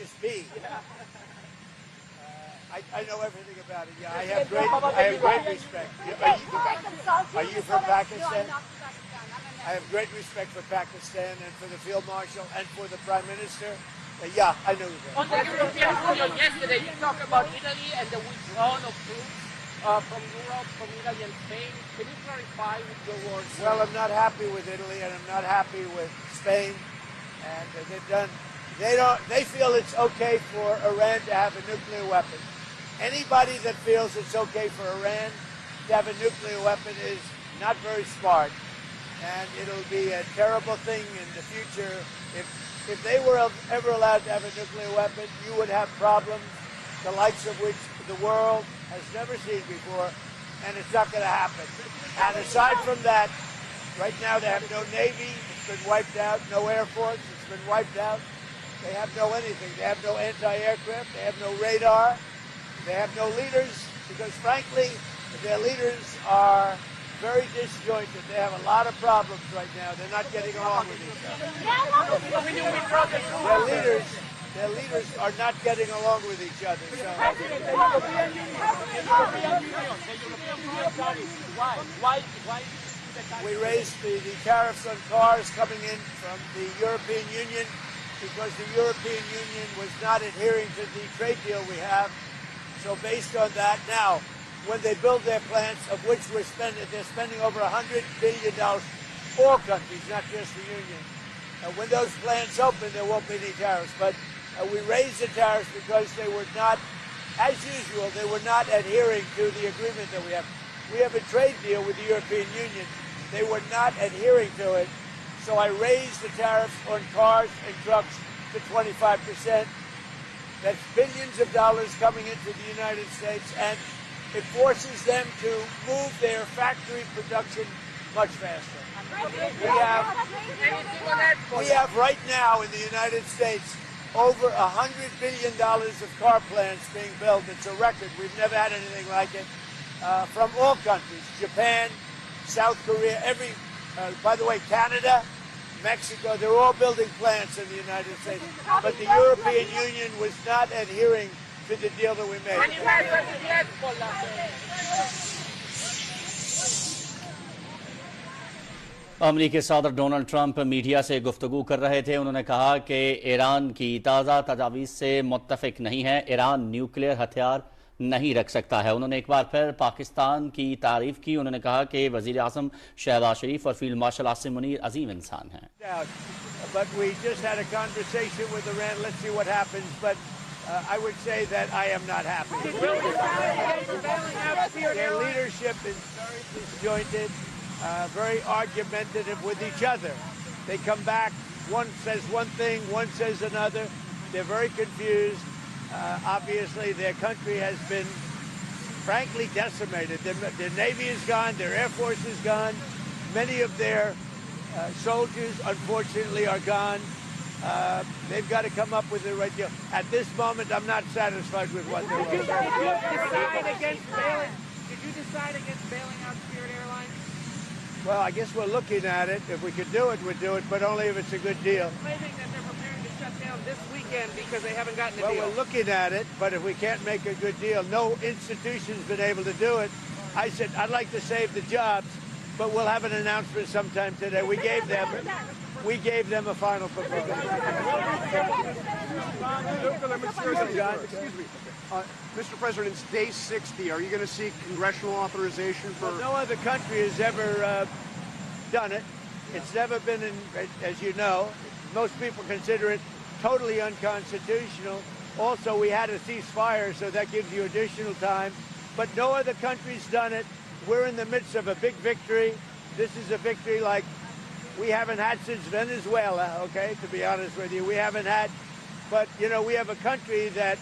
just me. I know everything about it. Yeah, I have great respect. Are you from Pakistan? I have great respect for Pakistan and for the Field Marshal and for the Prime Minister. Yeah, I know that. On the European Union yesterday, you talked about Italy and the withdrawal of troops from Europe, from Italy and Spain. Can you clarify with your words? Well, I'm not happy with Italy and I'm not happy with Spain. And they feel it's okay for Iran to have a nuclear weapon. Anybody that feels it's okay for Iran to have a nuclear weapon is not very smart. And it'll be a terrible thing in the future. If they were ever allowed to have a nuclear weapon, you would have problems the likes of which the world has never seen before, and it's not going to happen. And aside from that, right now they have no Navy, it's been wiped out, no Air Force, it's been wiped out. They have no anything. They have no anti-aircraft, they have no radar, they have no leaders, because frankly, their leaders are very disjointed. They have a lot of problems right now. They're not getting along with each other. Their leaders are not getting along with each other. So. Why? We raised the tariffs on cars coming in from the European Union because the European Union was not adhering to the trade deal we have. So based on that, now, when they build their plants, of which they're spending over $100 billion, all countries, not just the Union. When those plants open, there won't be any tariffs. But we raised the tariffs because they were not, as usual, they were not adhering to the agreement that we have. We have a trade deal with the European Union. They were not adhering to it. So I raised the tariffs on cars and trucks to 25%. That's billions of dollars coming into the United States, and it forces them to move their factory production much faster. We have right now in the United States over $100 billion of car plants being built. It's a record. We've never had anything like it from all countries, Japan, South Korea, by the way, Canada, Mexico, they're all building plants in the United States. But the European Union was not adhering to the deal that we made. अमरीकी सदर Donald Trump media से गुफ्तगू कर रहे थे। उन्होंने कहा कि ईरान की ताज़ा तजावीज़ से मुत्तफिक नहीं है, ईरान न्यूक्लियर हथियार नहीं रख सकता है। उन्होंने एक बार फिर पाकिस्तान की तारीफ की। उन्होंने कहा कि वज़ीर आज़म शहबाज शरीफ और फील्ड मार्शल आसिम मुनीर अजीम इंसान हैं। But we just had a conversation with Iran. Let's see what happens. But I would say that I am not happy. Their leadership is very disjointed, very argumentative with each other. They come back, one says one thing, one says another. They're very confused. Obviously, their country has been, frankly, decimated. Their Navy is gone, their Air Force is gone. Many of their soldiers, unfortunately, are gone. They've got to come up with the right deal. At this moment, I'm not satisfied with what they're doing. Did you decide against bailing out Spirit Airlines? Well, I guess we're looking at it. If we could do it, we'd do it, but only if it's a good deal. Claiming that they're preparing to shut down this weekend because they haven't gotten a deal. Well, we're looking at it, but if we can't make a good deal, no institution's been able to do it. I said, I'd like to save the jobs, but we'll have an announcement sometime today. We gave them a final proposal. Excuse me. Mr. President, it's day 60. Are you going to seek congressional authorization for... Well, no other country has ever done it. It's never been, as you know, most people consider it totally unconstitutional. Also, we had a ceasefire, so that gives you additional time. But no other country's done it. We're in the midst of a big victory. This is a victory like we haven't had since Venezuela, okay, to be honest with you. We haven't had, but, you know, we have a country that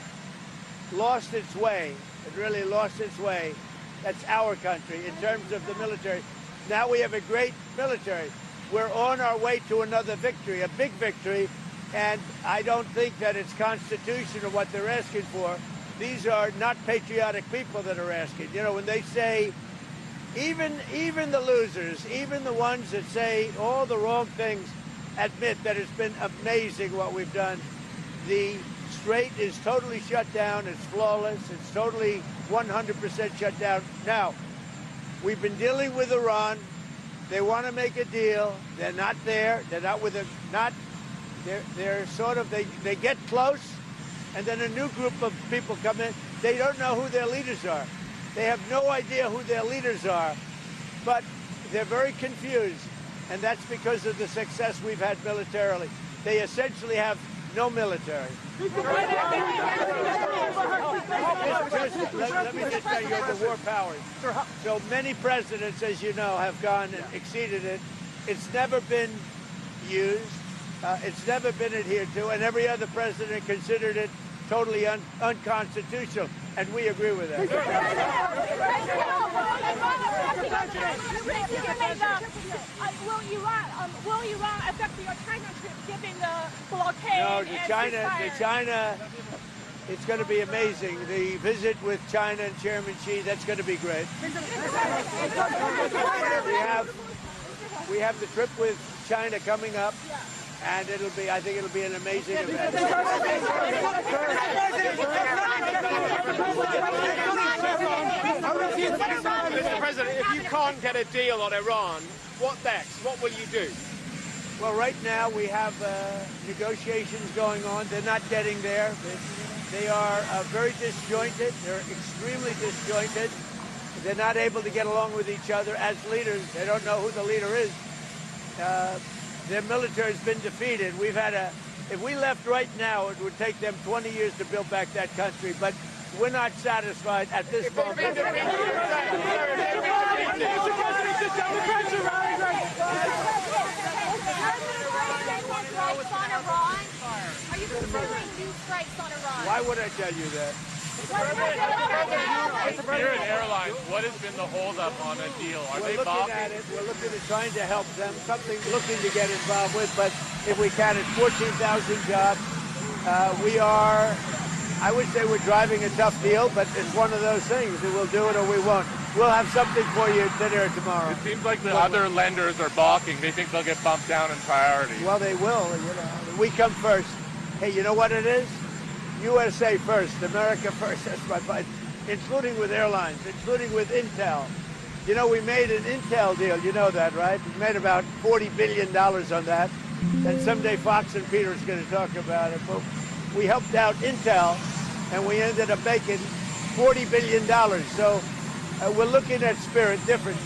lost its way. It really lost its way. That's our country in terms of the military. Now we have a great military. We're on our way to another victory, a big victory, and I don't think that it's constitutional what they're asking for. These are not patriotic people that are asking. You know, when they say, even the losers, even the ones that say all the wrong things, admit that it's been amazing what we've done. The Strait is totally shut down. It's flawless. It's totally 100% shut down. Now, we've been dealing with Iran. They want to make a deal. They're not there. They're not with it. They're sort of, they get close, and then a new group of people come in. They don't know who their leaders are. They have no idea who their leaders are, but they're very confused, and that's because of the success we've had militarily. They essentially have no military. Let me just tell you, the war powers. So many presidents, as you know, have gone and exceeded it. It's never been used. It's never been adhered to, and every other president considered it totally unconstitutional, and we agree with that. Will Iran affect your China trip given the blockade? No, the China, it's going to be amazing. The visit with China and Chairman Xi, that's going to be great. We have the trip with China coming up. And I think it'll be an amazing event. Mr. President, if you can't get a deal on Iran, what next? What will you do? Well, right now we have negotiations going on. They're not getting there. They are very disjointed. They're extremely disjointed. They're not able to get along with each other as leaders. They don't know who the leader is. Their military has been defeated. If we left right now, it would take them 20 years to build back that country, but we're not satisfied at this moment. Are you considering new strikes on Iran? Why would I tell you that? Spirit Airlines, what has been the holdup on a deal? Are they balking? We're looking at trying to help them, something looking to get involved with, but if we can, it's 14,000 jobs. I would say we're driving a tough deal, but it's one of those things that we'll do it or we won't. We'll have something for you today or tomorrow. It seems like the other lenders are balking. They think they'll get bumped down in priority. Well, they will. We come first. Hey, you know what it is? USA first, America first. That's my point. Including with airlines, including with Intel. You know, we made an Intel deal. You know that, right? We made about $40 billion on that. And someday Fox and Peter is going to talk about it. But we helped out Intel, and we ended up making $40 billion. So we're looking at Spirit, different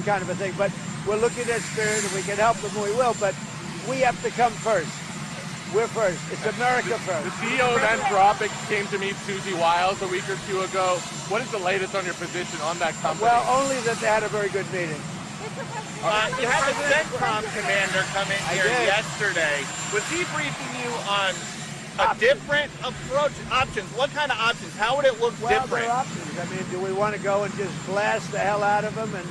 kind of a thing. But we're looking at Spirit, and we can help them, we will. But we have to come first. We're first. It's America first. The CEO of Anthropic came to meet Susie Wiles a week or two ago. What is the latest on your position on that company? Well, only that they had a very good meeting. You had the CENTCOM commander come in here yesterday. Was he briefing you on a different approach? Options. What kind of options? How would it look different? There are options. I mean, do we want to go and just blast the hell out of them and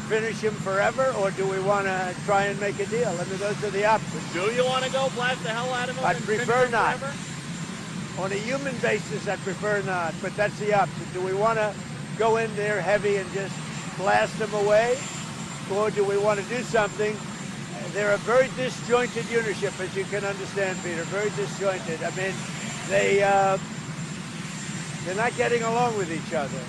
finish him forever, or do we want to try and make a deal? I mean, those are the options. Do you want to go blast the hell out of him? I and prefer finish him not. forever? On a human basis, I prefer not, but that's the option. Do we want to go in there heavy and just blast them away, or do we want to do something? They're a very disjointed unitship, as you can understand, Peter, very disjointed. I mean, they're not getting along with each other,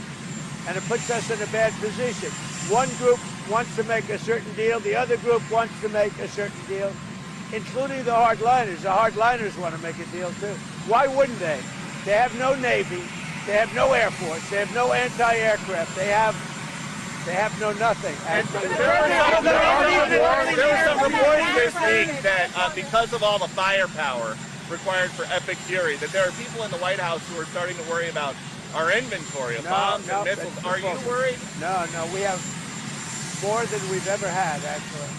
and it puts us in a bad position. One group wants to make a certain deal, the other group wants to make a certain deal, including the hardliners. The hardliners want to make a deal too. Why wouldn't they? They have no Navy, they have no Air Force, they have no anti-aircraft, they have no nothing. There was some reporting this week that because of all the firepower required for Epic Fury, that there are people in the White House who are starting to worry about our inventory of bombs and missiles. Are you worried? No, we have more than we've ever had, actually.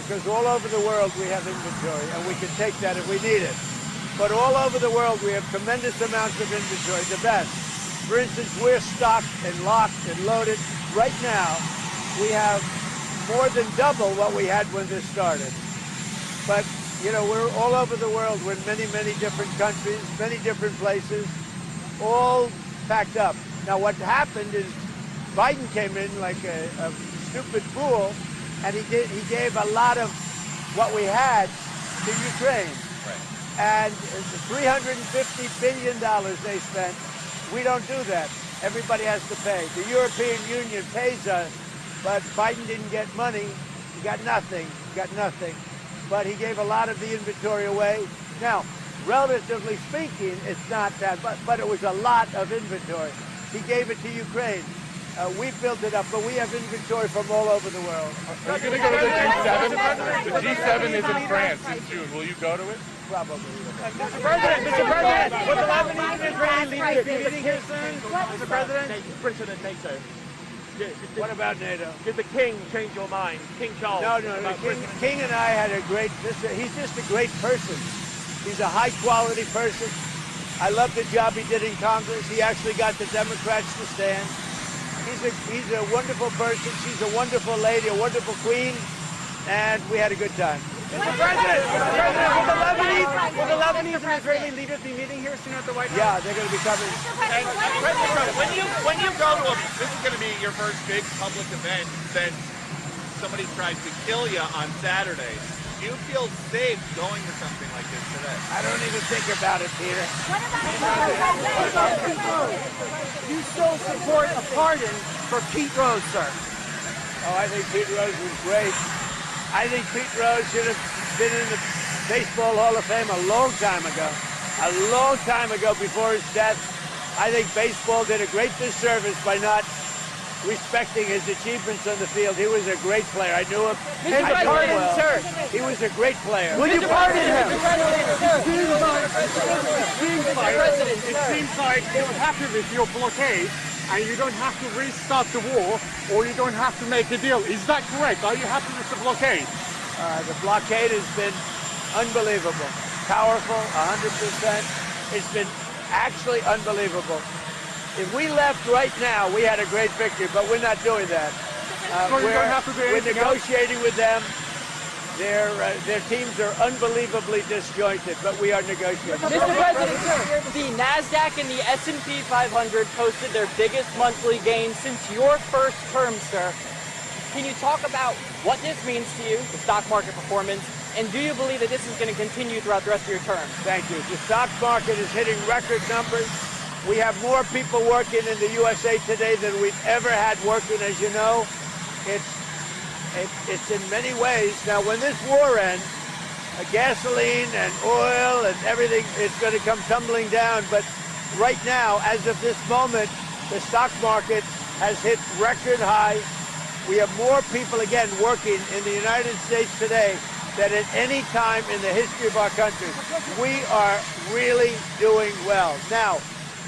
Because all over the world we have inventory, and we can take that if we need it. But all over the world we have tremendous amounts of inventory, the best. For instance, we're stocked and locked and loaded. Right now, we have more than double what we had when this started. But, you know, we're all over the world. We're in many, many different countries, many different places, all packed up. Now, what happened is Biden came in like a stupid fool, and he gave a lot of what we had to Ukraine. Right. And $350 billion they spent. We don't do that. Everybody has to pay. The European Union pays us, but Biden didn't get money. He got nothing. He got nothing. But he gave a lot of the inventory away. Now, relatively speaking, it's not that, but it was a lot of inventory. He gave it to Ukraine. We built it up, but we have inventory from all over the world. Are you going to go to the G7? The G7 is in France in June. Will you go to it? Probably. Mr. President, will the Lebanese and Israeli leaders be meeting here soon? Mr. President? President NATO. What about NATO? Did the king change your mind? King Charles? No. King and I had a great, he's just a great person. He's a high-quality person. I love the job he did in Congress. He actually got the Democrats to stand. He's a wonderful person. She's a wonderful lady, a wonderful queen, and we had a good time. Mr. President, will the Lebanese and Israeli leaders be meeting here soon at the White House? Yeah, they're going to be coming. And when you go to this is going to be your first big public event since somebody tried to kill you on Saturday. Do you feel safe going to something like this today? I don't even think about it, Peter. You still support a pardon for Pete Rose, sir? Oh, I think Pete Rose was great. I think Pete Rose should have been in the Baseball Hall of Fame a long time ago. A long time ago before his death. I think baseball did a great disservice by not respecting his achievements on the field. He was a great player. I knew him. Mr. President, sir. He was a great player. Will you pardon him? It seems like you're happy with your blockade and you don't have to restart the war or you don't have to make a deal. Is that correct? Are you happy with the blockade? The blockade has been unbelievable. Powerful, 100%. It's been actually unbelievable. If we left right now, we had a great victory, but we're not doing that. We're negotiating with them. Their teams are unbelievably disjointed, but we are negotiating. Mr. President, sir, the NASDAQ and the S&P 500 posted their biggest monthly gain since your first term, sir. Can you talk about what this means to you, the stock market performance, and do you believe that this is going to continue throughout the rest of your term? Thank you. The stock market is hitting record numbers. We have more people working in the USA today than we've ever had working, as you know. It's in many ways. Now, when this war ends, gasoline and oil and everything is going to come tumbling down. But right now, as of this moment, the stock market has hit record highs. We have more people, again, working in the United States today than at any time in the history of our country. We are really doing well. Now,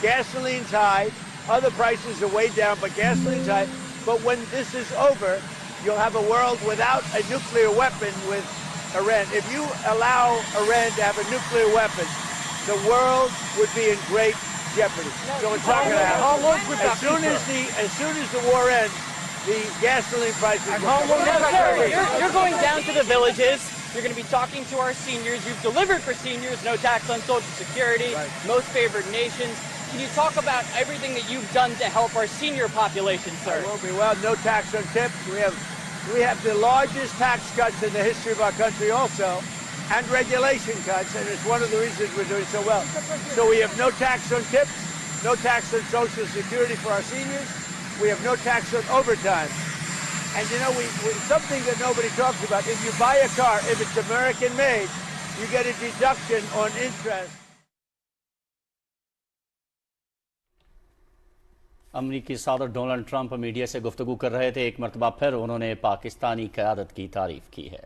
gasoline's high, other prices are way down, but gasoline's high. But when this is over, you'll have a world without a nuclear weapon with Iran. If you allow Iran to have a nuclear weapon, the world would be in great jeopardy. So it's not going to happen. As soon as the war ends, the gasoline prices will come down. You're going down to the villages. You're going to be talking to our seniors. You've delivered for seniors, no tax on Social Security, most favored nations. Can you talk about everything that you've done to help our senior population, sir? Will be well. No tax on tips. We have the largest tax cuts in the history of our country also, and regulation cuts, and it's one of the reasons we're doing so well. So we have no tax on tips, no tax on Social Security for our seniors. We have no tax on overtime. And you know, something that nobody talks about, if you buy a car, if it's American made, you get a deduction on interest. अमरीकी सदर Donald Trump media से गुफ्तगू कर रहे थे। एक मरतबा फिर उन्होंने पाकिस्तानी क़यादत की तारीफ की है।